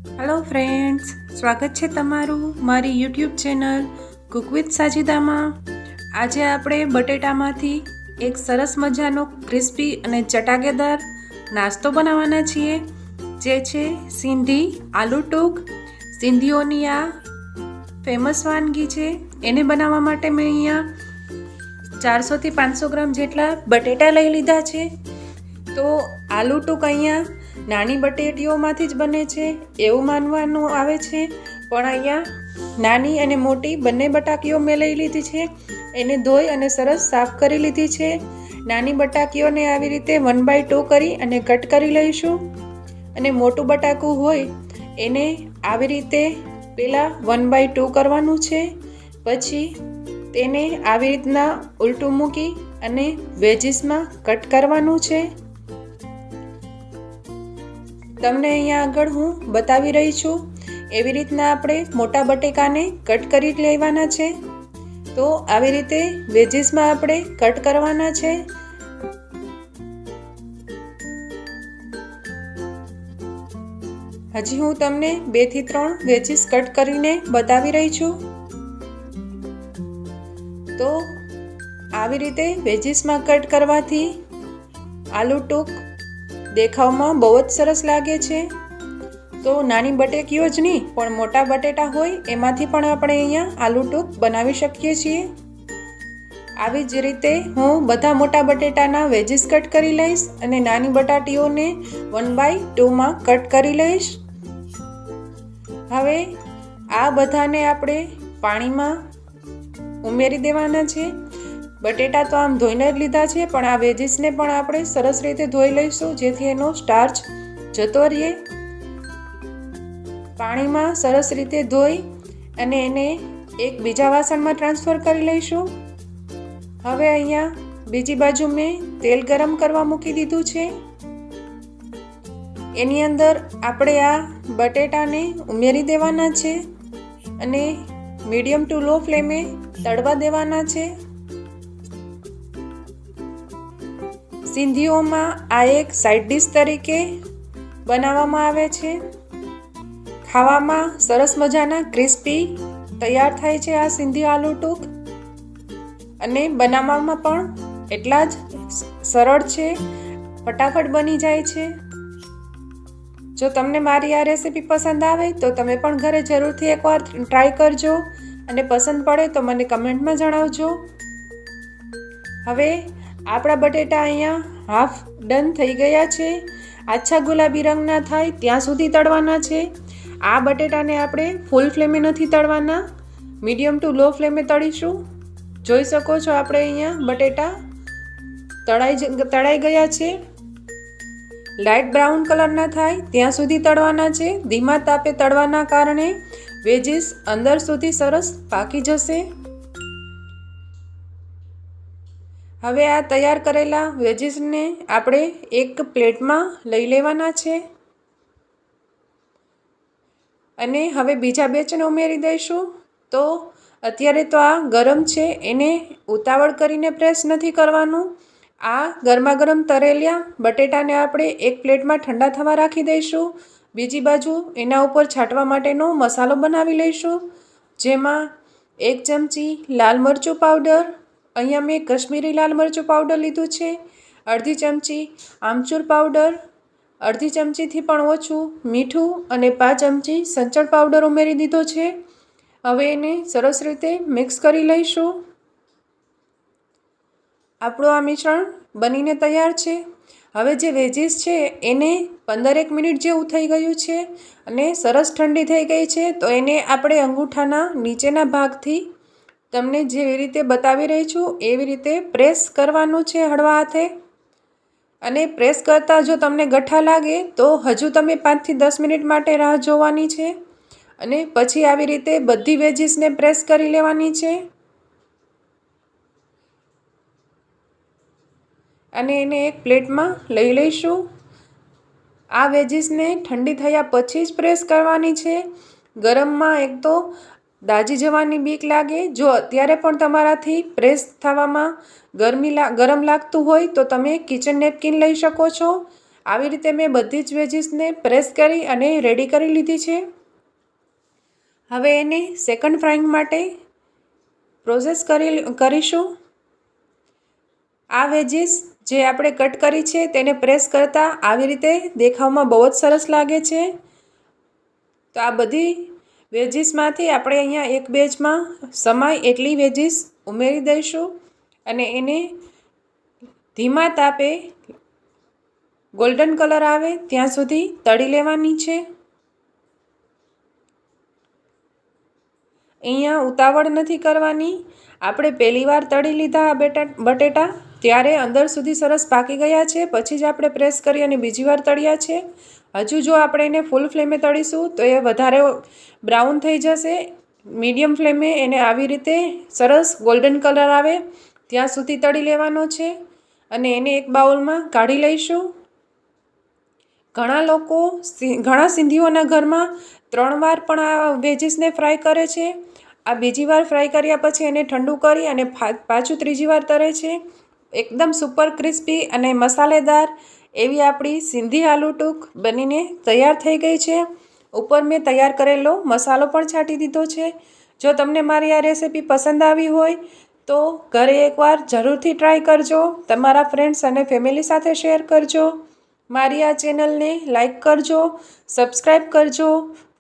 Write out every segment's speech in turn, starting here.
Hello friends, સ્વાગત છે તમારું મારી યુટ્યુબ ચેનલ કુક વિથ સાજીદામાં। આજે આપણે બટેટામાંથી એક સરસ મજાનો ક્રિસ્પી અને ચટાકેદાર નાસ્તો બનાવવાના છીએ, જે છે સિંધી આલુ ટૂક। સિંધીઓની આ ફેમસ વાનગી છે। એને બનાવવા માટે મેં અહીંયા 400 થી 500 ગ્રામ જેટલા બટેટા લઈ લીધા છે। તો આલુ ટૂક અહીંયા નાની બટેટીઓમાંથી જ બને છે એવું માનવાનું આવે છે, પણ અહીંયા નાની અને મોટી બંને બટાકીઓ મેં લઈ લીધી છે। એને ધોઈ અને સરસ સાફ કરી લીધી છે। નાની બટાકીઓને આવી રીતે 1/2 કરી અને કટ કરી લઈશું, અને મોટું બટાકું હોય એને આવી રીતે પહેલાં 1/2 કરવાનું છે। પછી તેને આવી રીતના ઉલટું મૂકી અને વેજીસમાં કટ કરવાનું છે। તમને અહીંયા આગળ હું બતાવી રહી છું, એવી રીતના આપણે મોટા બટેકાને કટ કરી લેવાના છે। તો આવી રીતે વેજીસમાં આપણે કટ કરવાના છે। હજી હું તમને 2 થી 3 વેજીસ કટ કરીને બતાવી રહી છું। તો આવી રીતે વેજીસમાં કટ કરવાથી આલુ ટૂક દેખાવમાં બહુ જ સરસ લાગે છે। તો નાની બટેકીઓ જ નહીં, પણ મોટા બટેટા હોય એમાંથી પણ આપણે અહીંયા આલુ ટૂક બનાવી શકીએ છીએ। આવી જ રીતે હું બધા મોટા બટેટાના વેજીસ કટ કરી લઈશ અને નાની બટાટીઓને 1/2 કટ કરી લઈશ। હવે આ બધાને આપણે પાણીમાં ઉમેરી દેવાના છે। બટેટા તો આમ ધોઈને જ લીધા છે, પણ આ વેજીસને પણ આપણે સરસ રીતે ધોઈ લઈશું, જેથી એનો સ્ટાર્ચ જતો રહે। પાણીમાં સરસ રીતે ધોઈ અને એને એક બીજા વાસણમાં ટ્રાન્સફર કરી લઈશું। હવે અહીંયા બીજી બાજુ મેં તેલ ગરમ કરવા મૂકી દીધું છે। એની અંદર આપણે આ બટેટાને ઉમેરી દેવાના છે અને મીડિયમ ટુ લો ફ્લેમે તળવા દેવાના છે। સિંધીઓમાં આ એક સાઇડ ડિશ તરીકે બનાવવામાં આવે છે। ખાવામાં સરસ મજાના ક્રિસ્પી તૈયાર થાય છે આ સિંધી આલુ ટૂક, અને બનાવવામાં પણ એટલા જ સરળ છે, ફટાફટ બની જાય છે। જો તમને મારી આ રેસીપી પસંદ આવે તો તમે પણ ઘરે જરૂરથી એકવાર ટ્રાય કરજો, અને પસંદ પડે તો મને કમેન્ટમાં જણાવજો। હવે આપણા બટેટા અહીંયા હાફ ડન થઈ ગયા છે। આછા ગુલાબી રંગના થાય ત્યાં સુધી તળવાના છે। આ બટેટાને આપણે ફૂલ ફ્લેમે નથી તળવાના, મીડિયમ ટુ લો ફ્લેમે તળીશું। જોઈ શકો છો આપણે અહીંયા બટેટા તળાઈ ગયા છે। લાઇટ બ્રાઉન કલરના થાય ત્યાં સુધી તળવાના છે। ધીમા તાપે તળવાના કારણે વેજીસ અંદર સુધી સરસ પાકી જશે। હવે આ તૈયાર કરેલા વેજીસને આપણે એક પ્લેટમાં લઈ લેવાના છે, અને હવે બીજા બેચને ઉમેરી દઈશું। તો અત્યારે તો આ ગરમ છે, એને ઉતાવળ કરીને પ્રેસ નથી કરવાનું। આ ગરમા ગરમ તળેલા બટેટાને આપણે એક પ્લેટમાં ઠંડા થવા રાખી દઈશું। બીજી બાજુ એના ઉપર છાંટવા માટેનો મસાલો બનાવી લઈશું, જેમાં 1 ચમચી લાલ મરચું પાવડર, અહીંયા મેં કશ્મીરી લાલ મરચું પાવડર લીધું છે, અડધી ચમચી આમચૂર પાવડર, અડધી ચમચીથી પણ ઓછું મીઠું, અને 5 ચમચી સંચળ પાવડર ઉમેરી દીધો છે। હવે એને સરસ રીતે મિક્સ કરી લઈશું। આપણું આ મિશ્રણ બનીને તૈયાર છે। હવે જે વેજીસ છે એને 15 મિનિટ જેવું થઈ ગયું છે, અને સરસ ઠંડી થઈ ગઈ છે। તો એને આપણે અંગૂઠાના નીચેના ભાગથી તમને જેવી રીતે બતાવી રહી છું એવી રીતે પ્રેસ કરવાનું છે હળવા હાથે, અને પ્રેસ કરતાં જો તમને ગઠ્ઠા લાગે તો હજુ તમે 5 થી 10 મિનિટ માટે રાહ જોવાની છે, અને પછી આવી રીતે બધી વેજીસને પ્રેસ કરી લેવાની છે, અને એને એક પ્લેટમાં લઈ લઈશું। આ વેજીસને ઠંડી થયા પછી જ પ્રેસ કરવાની છે। ગરમમાં એક તો દાજી જવાની બીક લાગે। જો અત્યારે પણ તમારાથી પ્રેસ થવામાં ગરમ લાગતું હોય તો તમે કિચન નેપકિન લઈ શકો છો, આવી રીતે મેં બધી જ વેજીસને પ્રેસ કરી અને રેડી કરી લીધી છે. હવે એને સેકન્ડ ફ્રાઈંગ માટે પ્રોસેસ કરીશું. આ વેજીસ જે આપણે કટ કરી છે તેને પ્રેસ કરતાં આવી રીતે દેખાવમાં બહુ જ સરસ લાગે છે. તો આ બધી વેજીસમાંથી આપણે અહીંયા એક બેચમાં સમાય એટલી વેજીસ ઉમેરી દઈશું અને એને ધીમા તાપે ગોલ્ડન કલર આવે ત્યાં સુધી તળી લેવાની છે. અહીંયા ઉતાવળ નથી કરવાની. આપણે પહેલી વાર તળી લીધા બટેટા ત્યારે અંદર સુધી સરસ પાકી ગયા છે, પછી જ આપણે પ્રેસ કરી અને બીજી વાર તળ્યા છે. હજુ જો આપણે એને ફૂલ ફ્લેમે તળીશું તો એ વધારે બ્રાઉન થઈ જશે. મીડિયમ ફ્લેમે એને આવી રીતે સરસ ગોલ્ડન કલર આવે ત્યાં સુધી તળી લેવાનો છે અને એને એક બાઉલમાં કાઢી લઈશું. ઘણા સિંધીઓના ઘરમાં 3 વાર પણ આ વેજીસને ફ્રાય કરે છે. આ બીજી વાર ફ્રાય કર્યા પછી એને ઠંડુ કરી અને પાછું ત્રીજી વાર તળે છે. એકદમ સુપર ક્રિસ્પી અને મસાલેદાર એવી આપણી સિંધી આલુ ટૂક બનીને તૈયાર થઈ ગઈ છે. ઉપર મેં તૈયાર કરેલો મસાલો પણ છાંટી દીધો છે. જો તમને મારી આ રેસીપી પસંદ આવી હોય તો ઘરે એકવાર જરૂરથી ટ્રાય કરજો. તમારા ફ્રેન્ડ્સ અને ફેમિલી સાથે શેર કરજો. મારી આ ચેનલને લાઈક કરજો, સબસ્ક્રાઈબ કરજો.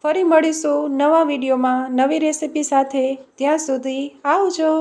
ફરી મળીશું નવા વિડીયોમાં નવી રેસીપી સાથે. ત્યાં સુધી આવજો.